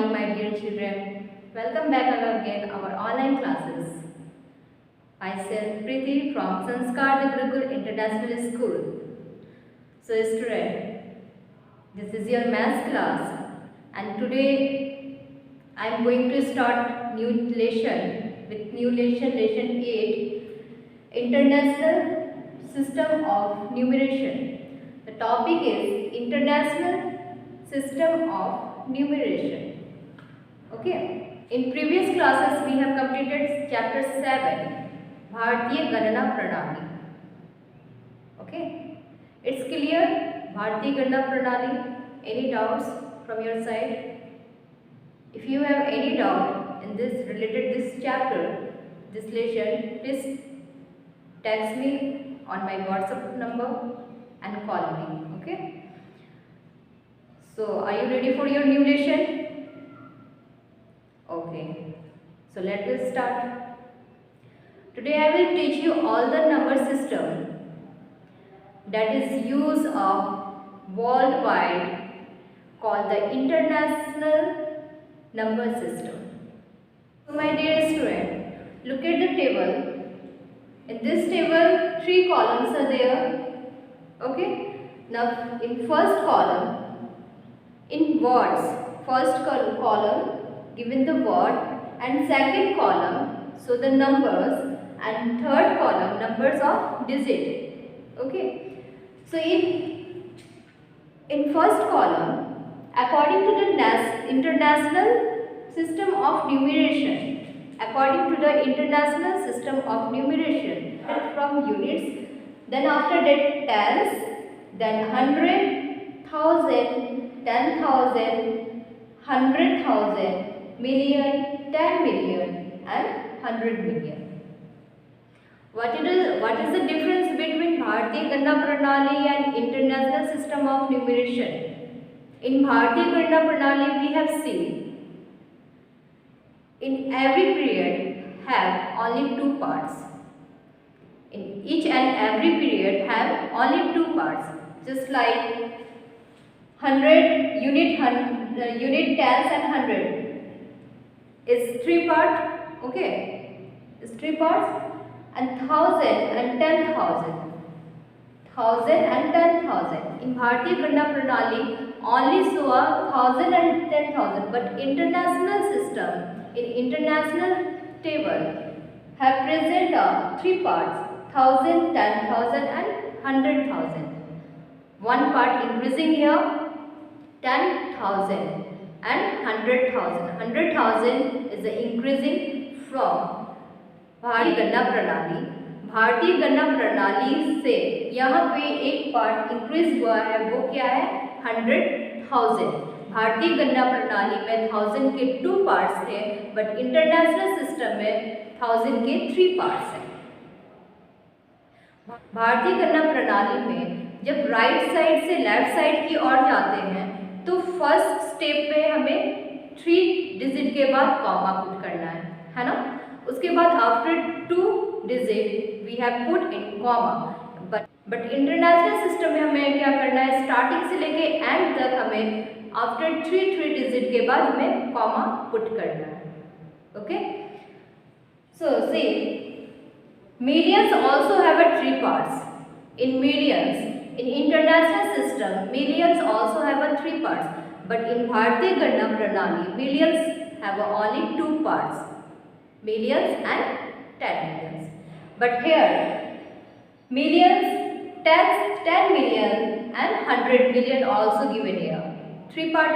morning, my dear children. Welcome back again our online classes. Myself Preeti from Sanskar the Gurukul International School. So student, this is your maths class and today I am going to start new lesson with new lesson 8, International System of Numeration. The topic is International System of Numeration. Okay. In previous classes we have completed chapter 7, Bharatiya Ganana Pranali. Okay. It's clear? Bharatiya Ganana Pranali. Any doubts from your side? If you have any doubt in this related this chapter, this lesson, please text me on my WhatsApp number and call me. Okay. So are you ready for your new lesson? Okay, so let us start. Today I will teach you all the number system that is used worldwide called the International Number System. So my dear student, look at the table. In this table, 3 columns are there. Okay, now in first column, in words, first column given the word and second column so the numbers and third column numbers of digit. Okay, so in first column, according to the international system of numeration, from units, then after that tens, then 100, 1000, 10,000, 100,000, million, 10 million and 100 million. What is the difference between Bharatiya Ganana Pranali and International System of Numeration? In Bharatiya Ganana Pranali we have seen in every period have only 2 parts. In each and every period have only 2 parts, just like 100 unit tens and 100 is 3 part, okay, is 3 parts, and 1000 and 10,000, 1000 and 10,000. In Bharatiya Ganana Pranali only show 1000 and 10,000, but international system, in international table have present 3 parts, 1000, 10,000 and 100,000. One part increasing here, 10,000 and 100,000. 100,000 is the increasing from भारतीय गणना प्रणाली. भारतीय गणना प्रणाली से यहाँ पे एक पार्ट इंक्रीज हुआ है, वो क्या है? 100,000. भारतीय गणना प्रणाली में 1000 के 2 पार्ट्स थे, बट इंटरनेशनल सिस्टम में 1000 के 3 पार्ट्स हैं. भारतीय गणना प्रणाली में जब राइट साइड से लेफ्ट साइड की ओर जाते हैं तो फर्स्ट स्टेप पे हमें 3 डिजिट के बाद कॉमा पुट करना है ना. उसके बाद after 2 digit we have put in comma. But international system में हमें क्या करना है? स्टार्टिंग से लेके एंड तक हमें आफ्टर 3 डिजिट के बाद हमें कॉमा पुट करना है. Okay, so see millions also have 3 parts. In millions, in international system, millions also have 3 parts. But in Bharatiya Ganana Pranali, millions have only 2 parts. Millions and 10 millions. But here, millions, 10 million and 100 million also given here. 3 part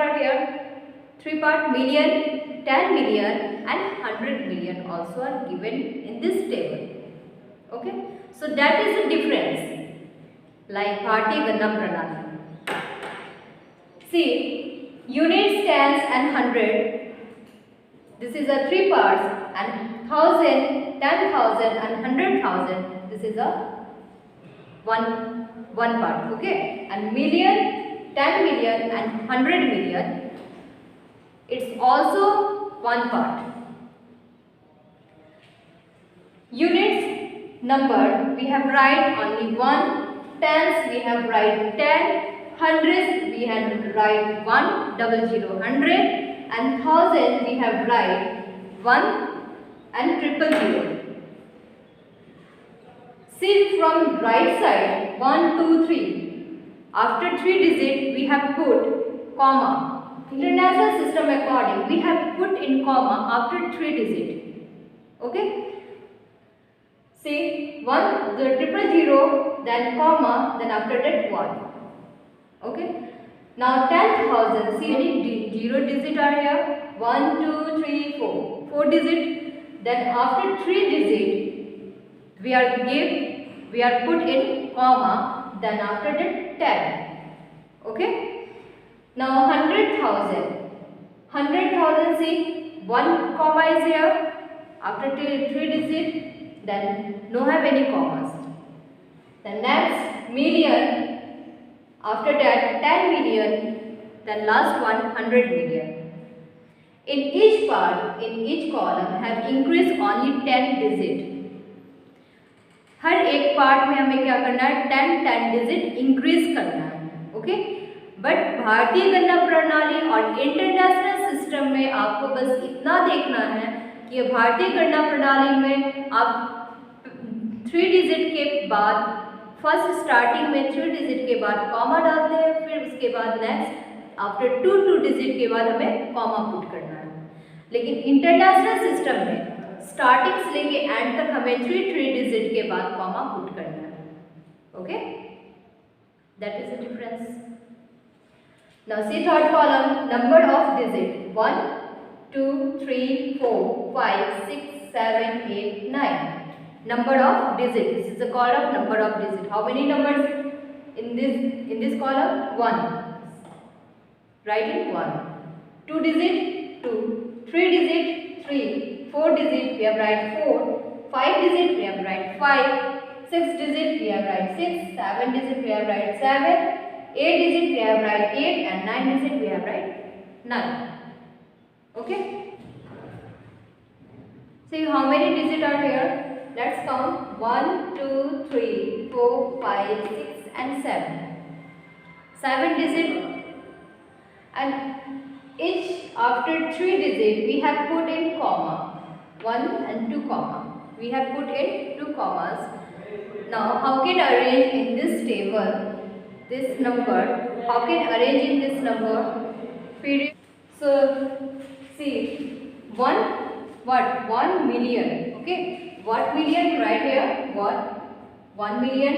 are here. 3 part million, 10 million and 100 million also are given in this table. Okay, so that is the difference like Bharatiya Ganana Pranali. See, units, tens and 100, this is a 3 parts, and 1000, 10,000 and 100,000, this is a one part. Okay, and million, 10 million and 100 million, it's also one part. Units number we have write only 1, tens we have write 10, hundreds we have write 100, hundred, and thousand we have write 1 and 000. See from right side 1, 2, 3. After 3 digit we have put comma. International system according we have put in comma after 3 digit. Okay. See 1 the 000, then comma, then after that 1. Okay. Now 10,000. See any 0 digit are here. 1, 2, 3, 4. 4 digit. Then after 3 digit we are put in comma, then after that 10. Okay. Now 100,000. 100,000, see 1 comma is here. After 3 digit, then no have any commas. The next million. After that 10 million. Then last one 100 million. In each part, in each column have increased only 10 digit. हर एक part में हमें क्या करना है 10 digit increase करना है. Okay. But भारतीय गणना प्रणाली और इंटरनेशनल सिस्टम में आपको बस इतना देखना है कि भारतीय गणना प्रणाली में आप 3 डिजिट के बाद फर्स्ट स्टार्टिंग में 3 डिजिट के बाद कॉमा डालते हैं, फिर उसके बाद नेक्स्ट आफ्टर 2 डिजिट के बाद हमें कॉमा पुट करना है. लेकिन इंटरनेशनल सिस्टम में स्टार्टिंग से लेके एंड तक हमें 3 डिजिट के बाद कॉमा पुट करना है. Okay. That is the difference. Now see third column number of digit 1, 2, 3, 4, 5, 6, 7, 8, 9. Number of digit. This is the column number of digit. How many numbers in this column? 1. Write in 1. 2 digit 2. 3 digit 3. 4 digit we have write 4. 5 digit we have write 5. 6 digit we have write 6. 7 digit we have write 7. 8 digit we have write 8 and 9 digit we have write 9. Okay. See how many digit are here? Let's count 1, 2, 3, 4, 5, 6 and 7. 7 digit, and each after 3 digit we have put in comma. 1 and 2 comma. We have put in 2 commas. Now how can arrange in this table this number? How can arrange in this number? So see 1 million. Okay. What million right here? What? 1 million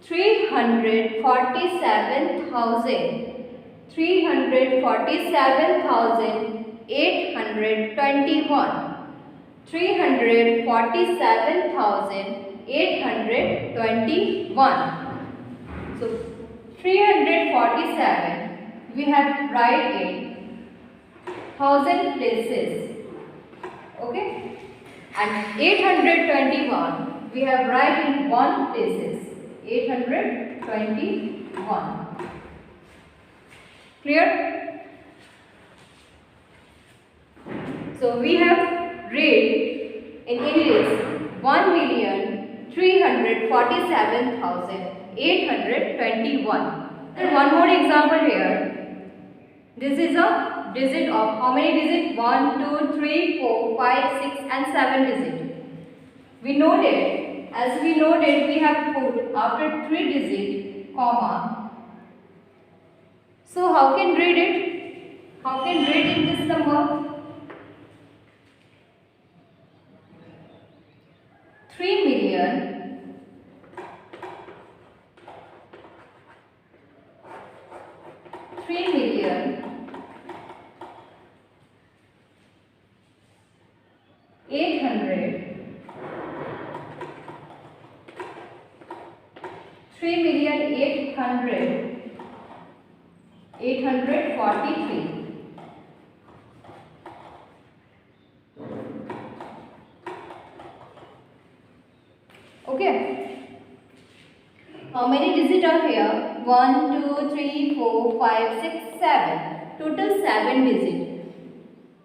347,821. 347,821. So 347 we have write in 1000 places. Okay. And 821 we have write in 1 places. 821. Clear? So we have read in English 1,347,821. And one more example here. This is a digit of how many digits? 1, 2, 3, 4, 5, 6 and 7 digit. We know that as we know that we have put after 3 digit comma. So how can read it? How can read in this number? 3 million 843. Okay. How many digits are here? 1, 2, 3, 4, 5, 6, 7. Total 7 digits.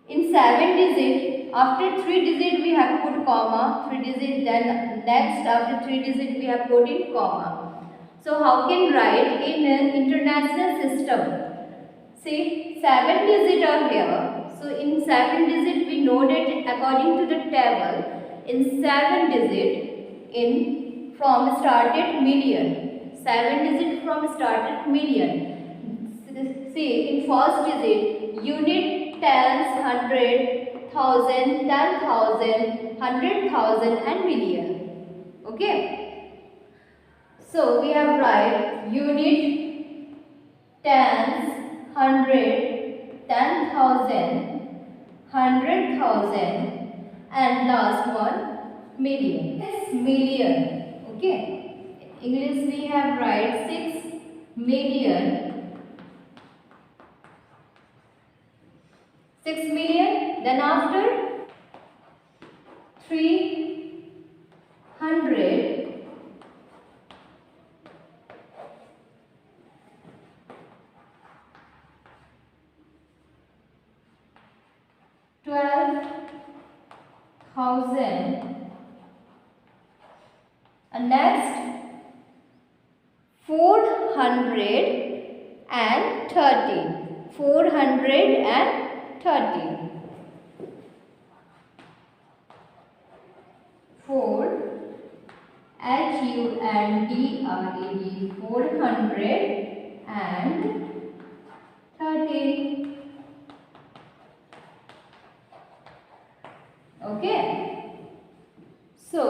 In 7 digits, after 3 digits we have put comma, 3 digits, then next after 3 digits we have put in comma. So how can write in an international system? See, 7 digit are here. So in 7 digit we know that according to the table, in 7 digit in from started million. 7 digit from started million. See, in first digit, unit, tens, hundred, thousand, 10,000, 100,000 and million. Okay. So we have write unit, tens, hundred, 10,000, 100,000 and last one million. Yes, million. Okay. English we have write 6 million. 6 million, then after 300, 12,000 and next 430. 4 HUNDRED 430. Okay. So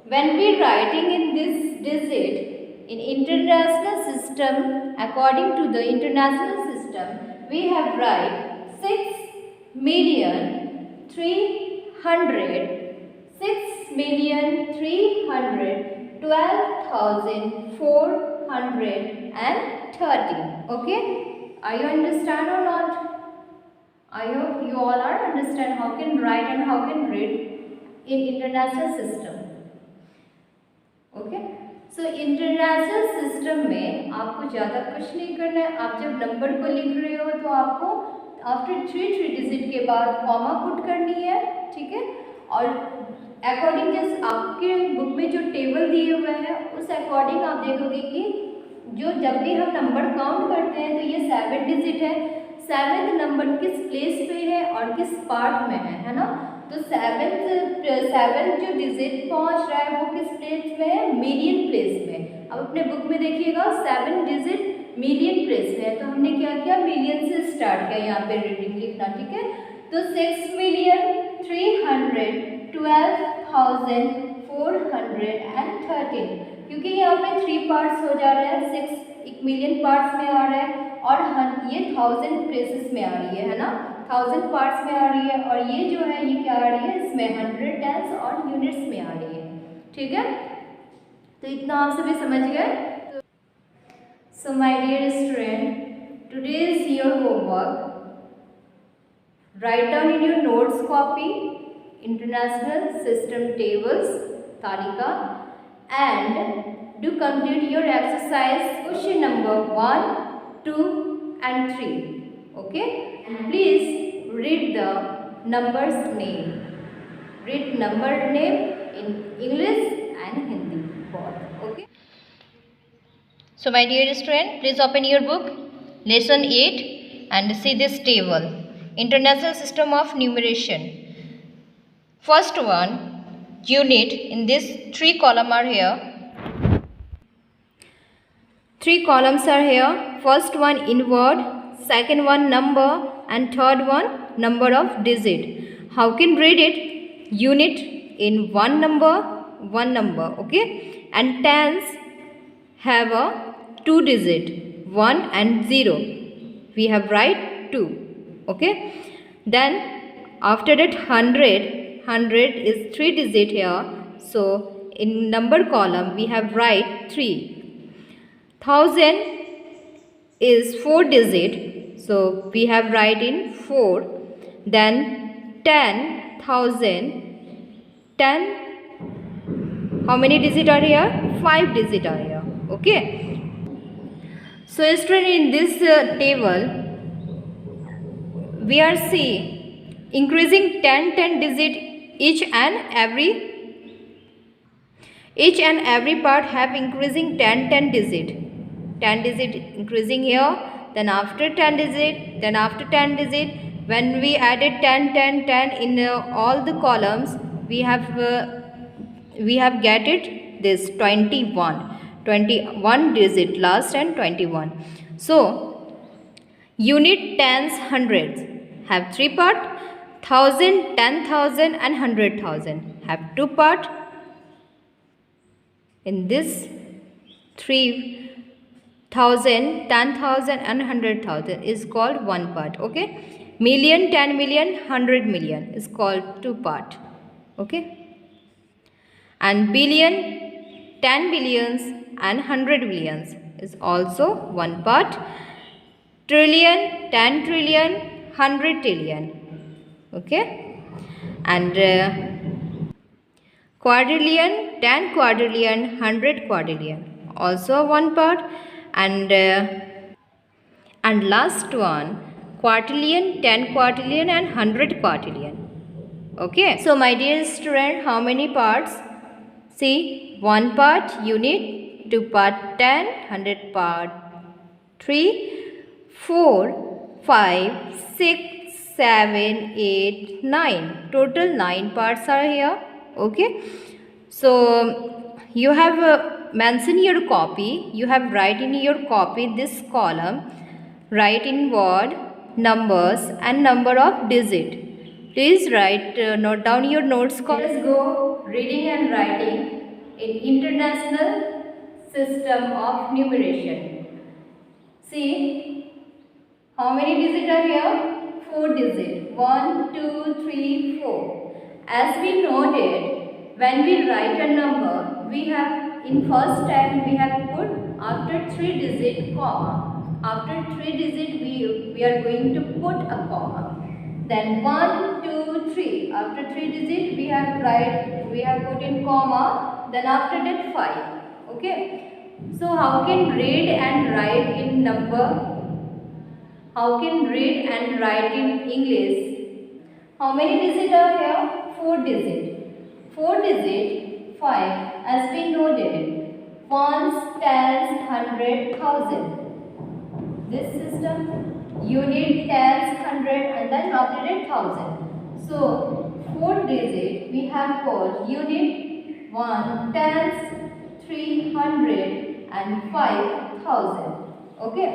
when we writing in this digit in international system, according to the international system, we have write 6,300,430. Okay. Are you understand or not? I hope you all are understand how can write and how can read in international system. Okay. So international system में आपको ज़्यादा कुछ नहीं करना है. आप जब number को लिख रहे हो तो आपको आफ्टर 3 डिजिट के बाद कॉमा पुट करनी है. ठीक है. और अकॉर्डिंग जैसे आपके बुक में जो टेबल दिए हुए हैं उस अकॉर्डिंग आप देखोगे कि जो जब भी हम नंबर काउंट करते हैं तो ये 7 डिजिट है. 7th नंबर किस प्लेस पे है और किस पार्ट में है ना. तो 7th जो डिजिट पहुंच रहा है वो किस प्लेस में है? मिलियन प्लेस में. अब अपने बुक में देखिएगा 7 डिजिट मिलियन प्लेस में है. तो हमने क्या किया? मिलियन से स्टार्ट किया यहाँ पे रीडिंग लिखना. ठीक है. तो 6,312,413 क्योंकि यहाँ पे 3 पार्ट्स हो जा रहे हैं. 6 मिलियन पार्ट्स में आ रहा है और ये 1000 प्लेसेस में आ रही है ना. 1000 पार्ट्स में आ रही है और ये जो है ये क्या आ रही है? इसमें 100 टेंस और यूनिट्स में आ रही है. ठीक है. तो इतना आप सभी समझ गए. So my dear student, today is your homework. Write down in your notes copy international system tables तालिका and do complete your exercise question number 1, 2 and 3. Okay. And please read the numbers name. Read number name in English and Hindi both. Okay. So my dear student, please open your book lesson 8 and see this table. International system of numeration. First one, unit. In this 3 columns are here. 3 columns are here. First one inward, second one number and third one number of digit. How can read it? Unit in one number. Okay. And tens have a 2 digit, 1 and 0. We have write 2. Okay. Then after that 100 is 3 digit here. So in number column we have write 3. 1000 is 4 digit. So we have write in 4. Then 10,000. 10. How many digit are here? 5 digit are here. Okay. So student, in this table we are seeing increasing 10 digit each and every each and every part have increasing 10 digit. 10 digit increasing here, then after 10 digit, then after 10 digit. When we added 10 in all the columns, we have get it this 21 digit last and 21. So unit tens hundreds have three part, thousand, 10,000 and 100,000 have two part. In this 3,000, 10,000 and 100,000 is called one part. Okay, million, 10 million, 100 million is called two part. Okay, and billion, 10 billions and 100 billions is also one part. Trillion, 10 trillion, 100 trillion. Okay, and quadrillion, 10 quadrillion, 100 quadrillion also one part. And last one, quadrillion, 10 quadrillion and 100 quadrillion. Okay, so my dear student, how many parts? See, one part unit, two part 10, 100 part 3, 4, 5, 6, 7, 8, 9. Total 9 parts are here. Okay, so you have mentioned your copy. You have write in your copy this column. Write in word, numbers and number of digit. Please write, note down your notes. Let us go reading and writing in International System of Numeration. See, how many digits are here? 4 digits. 1, 2, 3, 4. As we noted, when we write a number, we have in first time we have put after 3 digit comma. After 3 digit we are going to put a comma. Then 1, 2, 3. After 3 digit we have put in comma. Then after that 5. Okay. So how can read and write in number? How can read and write in English? How many digits are here? 4 digits. 4 digits, 5. As we noted, ones, tens, 100, 1,000. This system, unit, tens, 100 and then after that 1,000. So 4 digits we have called unit, 1, tens, 300 and 5,000. Okay.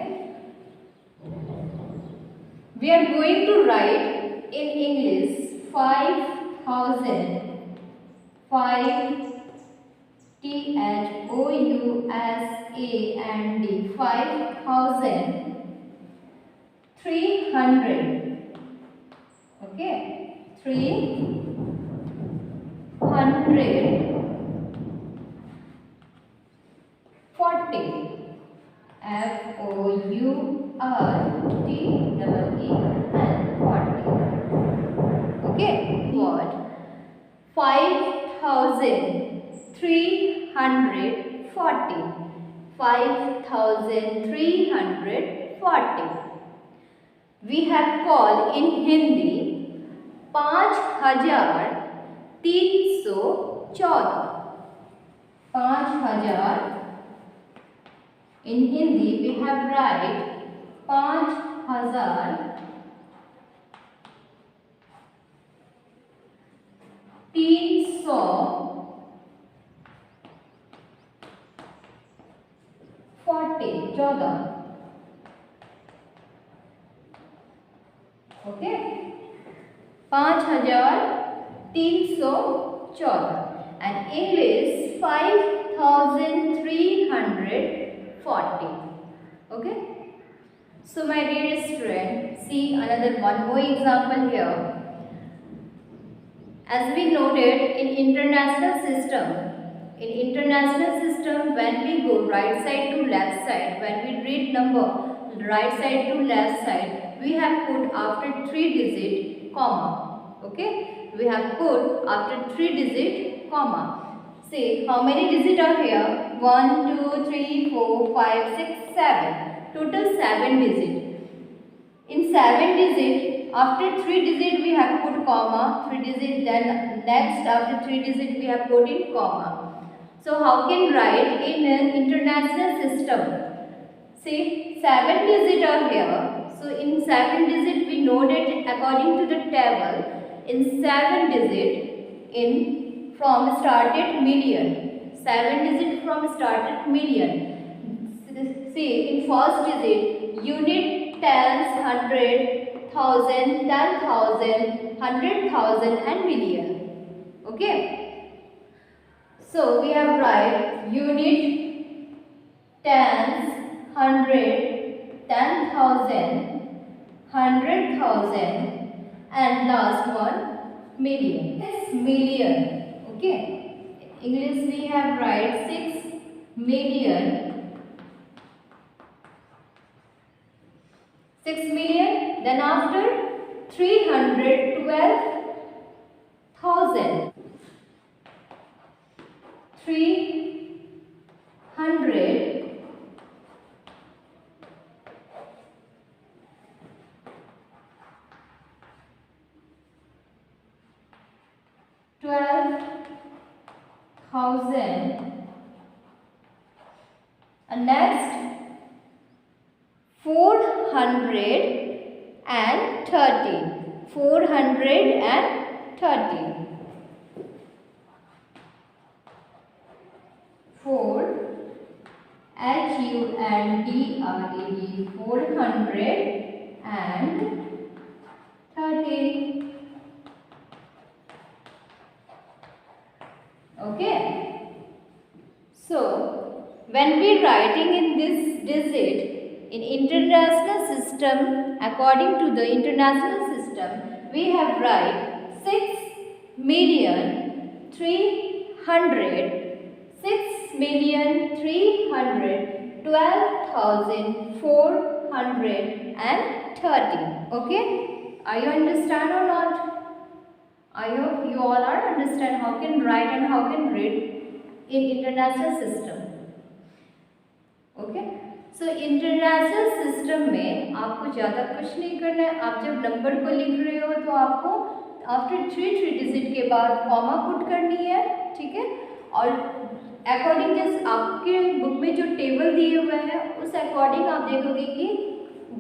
We are going to write in English 5,000. 5,0usand 5,300. Okay, 340. FOURTEN 40. Okay, what? 5,340. 5,340. We have called in Hindi 5,314. 5,000. In Hindi we have write 5,314. Okay, 5,314 and English 5,340. Okay, so my dear student, see another one more example here. As we noted in international system, when we go right side to left side, when we read number right side to left side, we have put after 3 digit comma. Okay, we have put after 3 digit comma. See, how many digits are here? 1, 2, 3, 4, 5, 6, 7. Total 7 digits. In 7 digits, after 3 digits we have put comma, 3 digits, then next after 3 digits we have put in comma. So how can write in an international system? See, 7 digit are here. So in 7 digit we know that according to the table, in 7 digit in from started million. 7 digit from started million. See, in first digit, unit, tens, hundred, thousand, 10,000, 100,000 and million. Okay. So we have write unit, tens, hundred, 10,000, 100,000 and last one million. Yes, million. Okay. English we have write 6 million. 6 million, then after 312,000. 300 12,000 and next 430. 430. 4 HUNDRED 430. Okay. So when we writing in this digit in international system, according to the international system, we have write 6,300,430. Okay, are you understand or not? I hope you all are understand how can write and how can read in international system. Okay. So international system में आपको ज़्यादा कुछ नहीं करना है. आप जब number को लिख रहे हो तो आपको आफ्टर 3 डिजिट के बाद कॉमा पुट करनी है. ठीक है. और अकॉर्डिंग जैसे आपके बुक में जो टेबल दिए हुए हैं उस अकॉर्डिंग आप देखोगे कि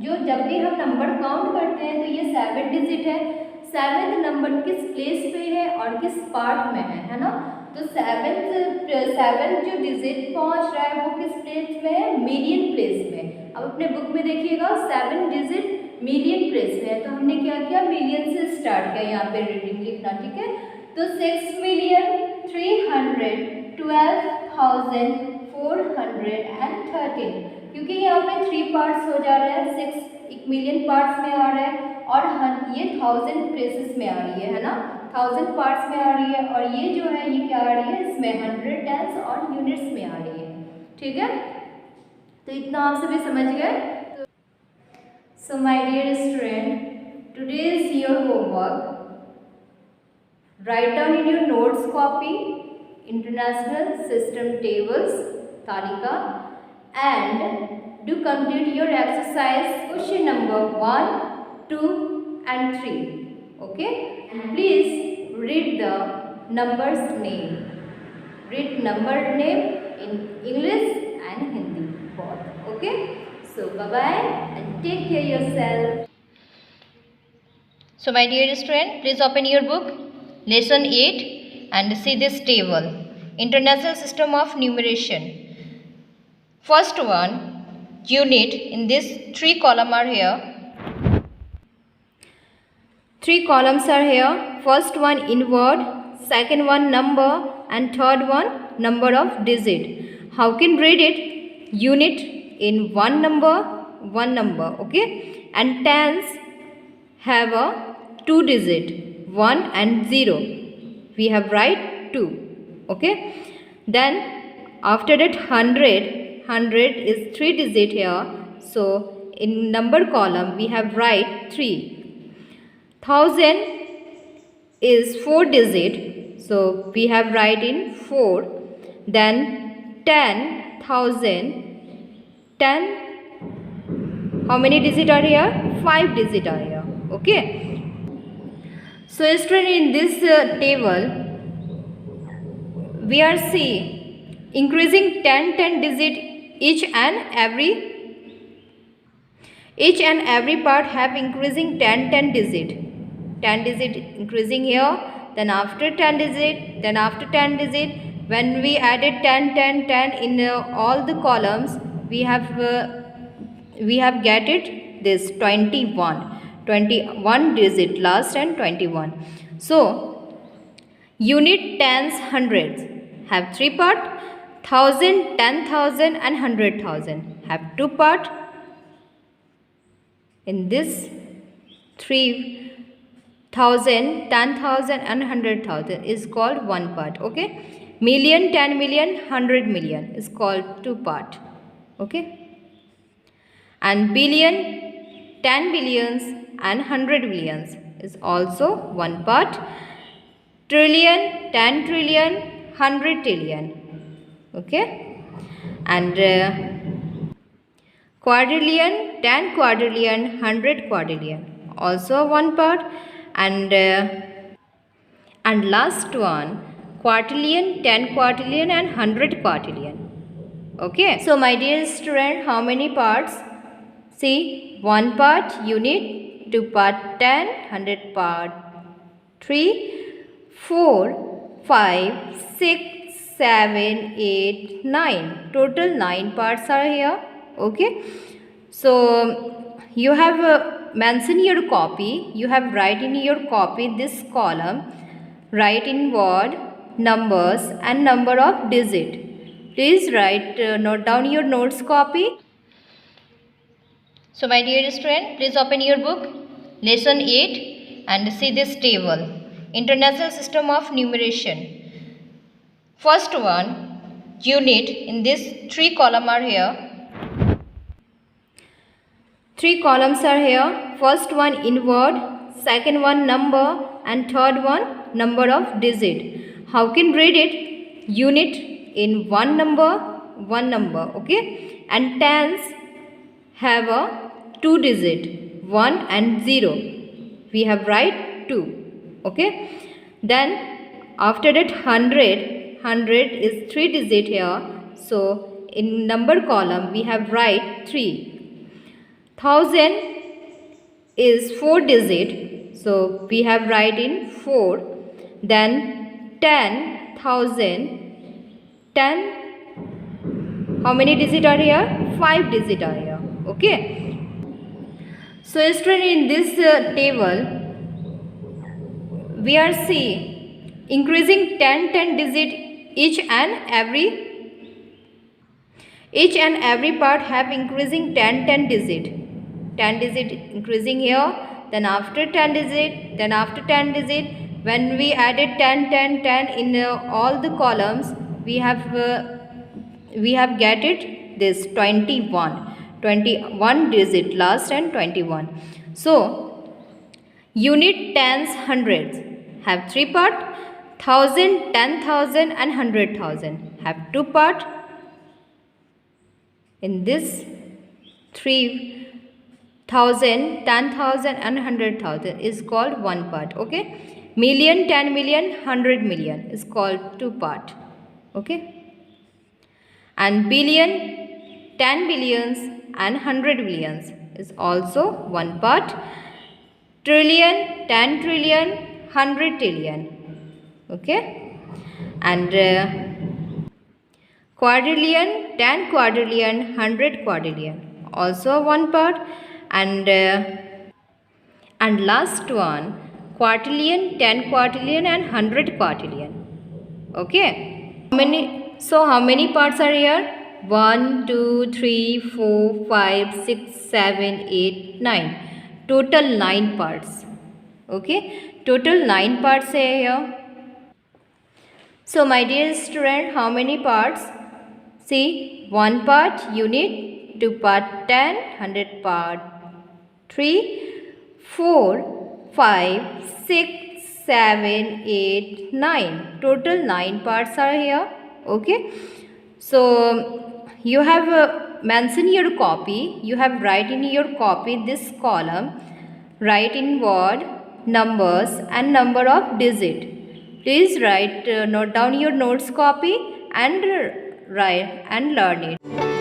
जो जब भी हम नंबर काउंट करते हैं तो ये 7 डिजिट है. 7th नंबर किस प्लेस पे है और किस पार्ट में है ना. तो 7th जो डिजिट पहुंच रहा है वो किस प्लेस में है? मिलियन प्लेस में. अब अपने बुक में देखिएगा 7 डिजिट मिलियन प्लेस में है. तो हमने क्या किया? मिलियन से स्टार्ट किया यहाँ पे रीडिंग लिखना. ठीक है. तो 6,312,413 क्योंकि यहाँ पे 3 पार्ट्स हो जा रहे हैं. 6 मिलियन पार्ट्स में आ रहा है और ये 1000 प्लेसेस में आ रही है ना. 1000 पार्ट्स में आ रही है और ये जो है ये क्या आ रही है? इसमें 100 टेंस और यूनिट्स में आ रही है. ठीक है. तो इतना आप सभी समझ गए. So my dear student, today is your homework. Write down in your notes copy international system tables तालिका and do complete your exercise question number 1, 2 and 3. Okay, and please read the numbers name. Read number name in English and Hindi both. Okay, so bye bye and take care yourself. So my dear student, please open your book lesson 8 and see this table, International System of Numeration. First one, unit. In this 3 columns are here. 3 columns are here. First one inward, second one number and third one number of digit. How can read it? Unit in one number. Okay. And tens have a 2 digit, 1 and 0. We have write 2. Okay. Then after that 100 is 3 digit here. So in number column we have write 3. 1000 is 4 digit. So we have write in 4. Then 10,000. 10. How many digit are here? 5 digit are here. Okay. So student, in this table we are see increasing 10 digit each and every part have increasing 10 digit. 10 digit increasing here, then after 10 digit, then after 10 digit. When we added 10 in all the columns, we have get it this 21 digit last and 21. So unit tens hundreds have 3 part, 1000, 10,000 and 100,000 have 2 part. In this 3,000, 10,000 and 100,000 is called 1 part. Okay, million, 10 million, 100 million is called 2 part. Okay, and billion, 10 billions and 100 billions is also 1 part. Trillion, 10 trillion, 100 trillion. Okay, and quadrillion, 10 quadrillion, 100 quadrillion also 1 part. And last one, quadrillion, 10 quadrillion and 100 quadrillion. Okay, so my dear student, how many parts? See, 1 part unit, 2 part 10, 100 part 3, 4, 5, 6, 7, 8, 9. Total 9 parts are here. Okay, so you have mentioned your copy. You have write in your copy this column, write in word, numbers and number of digit. Please write, note down your notes copy. So my dear student, please open your book, lesson 8, and see this table, International System of Numeration. First one, unit. In this 3 columns are here. 3 columns are here. First one in word, second one number, and third one number of digit. How can read it? Unit in one number. Okay, and tens have a 2 digit, 1 and 0. We have write 2. Okay, then after that 100 is 3 digit here. So in number column we have write 3. 1000 is 4 digit, so we have write in 4. Then 10,000, 10, how many digit are here? 5 digit are here. Okay, so student, in this table we are see increasing 10 digit each and every part have increasing 10 digit. 10 digit increasing here, then after 10 digit, then after 10 digit. When we added 10 in all the columns, we have get it this 21 digit last and 21. So unit tens hundreds have 3 part, 1000, 10,000 and 100,000 have 2 part. In this 3,000, 10,000 and 100,000 is called 1 part. Okay, million, 10 million, 100 million is called 2 part. Okay, and billion, 10 billions and 100 billions is also 1 part. Trillion, 10 trillion, 100 trillion. Okay, and quadrillion, 10 quadrillion, 100 quadrillion also 1 part. And last one, quadrillion, 10 quadrillion and 100 quadrillion. Okay, how many parts are here? 1, 2, 3, 4, 5, 6, 7, 8, 9. Total 9 parts. Okay, total 9 parts are here. So my dear student, how many parts? See, 1 part unit, 2 part 10, 100 part 3, 4, 5, 6, 7, 8, 9. Total 9 parts are here. Okay, so you have mentioned your copy. You have write in your copy this column, write in word, numbers and number of digit. Please write, note down your notes copy and write and learn it.